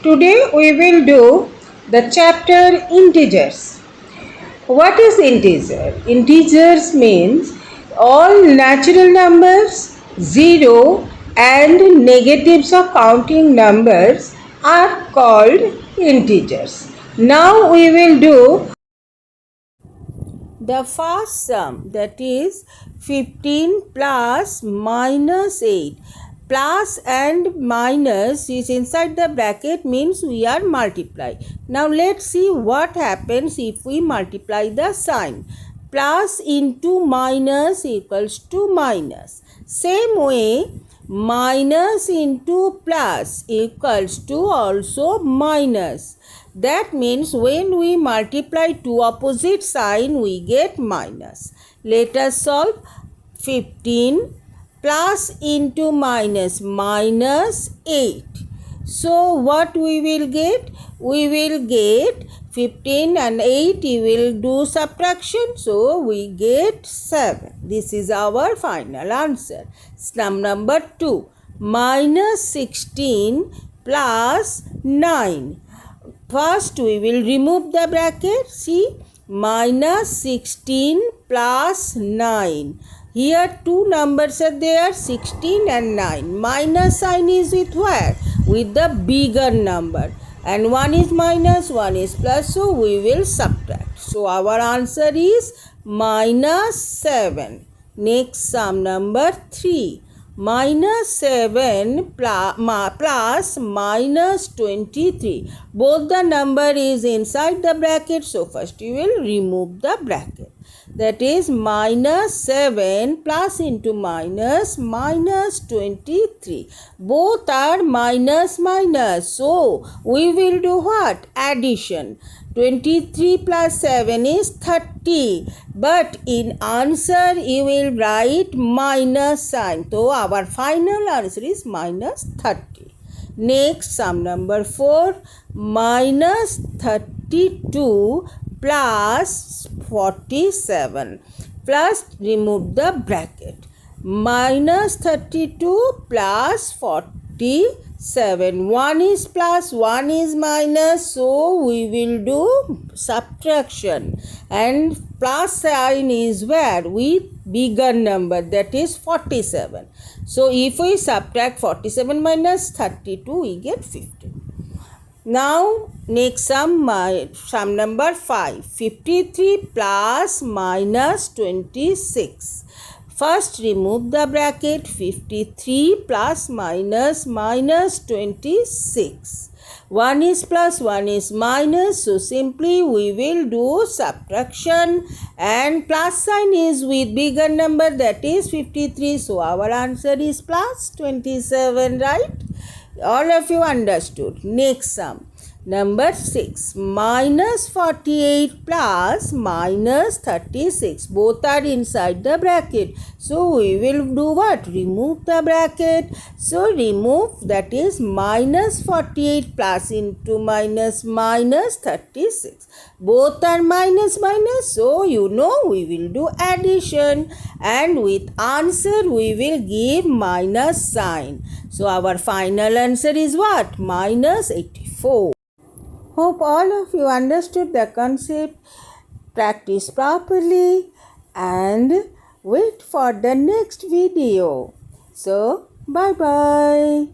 Today we will do the chapter integers. What is integer? Integers means all natural numbers, zero and negatives of counting numbers are called integers. Now we will do the first sum, that is 15 plus minus 8. Plus and minus is inside the bracket, means we are multiplying. Now let's see what happens if we multiply the sign. Plus into minus equals to minus. Same way, minus into plus equals to also minus. That means when we multiply two opposite sign, we get minus. Let us solve. 15 plus into minus, minus 8. So what we will get? We will get 15 and 8, we will do subtraction. So we get 7. This is our final answer. Sum number 2. Minus 16 plus 9. First we will remove the bracket. See, minus 16 plus 9. Here two numbers are there, 16 and 9. Minus sign is with where? With the bigger number. And one is minus, one is plus, so we will subtract. So our answer is minus 7. Next sum number 3. Minus 7 plus minus 23. Both the number is inside the bracket, so first you will remove the bracket. That is minus 7 plus into minus, minus 23. Both are minus minus, so we will do what? Addition. 23 plus 7 is 30. But in answer you will write minus sign. So our final answer is minus 30. Next sum number 4. Minus 32 plus 47. First remove the bracket. Minus 32 plus 47. One is plus, one is minus, so we will do subtraction. And plus sign is where? With bigger number, that is 47. So if we subtract 47 minus 32, we get 15. Now next sum number 5. 53 plus minus 26. First remove the bracket. 53 plus minus, minus 26. One is plus, one is minus, so simply we will do subtraction, and plus sign is with bigger number, that is 53. So our answer is plus 27, right? All of you understood. Next sum. Number 6. Minus 48 plus minus 36. Both are inside the bracket. So we will do what? Remove the bracket. So remove, that is minus 48 plus into minus, minus 36. Both are minus minus. So you know we will do addition. And with answer we will give minus sign. So our final answer is what? Minus 84. Hope all of you understood the concept, practice properly, and wait for the next video. So, bye-bye.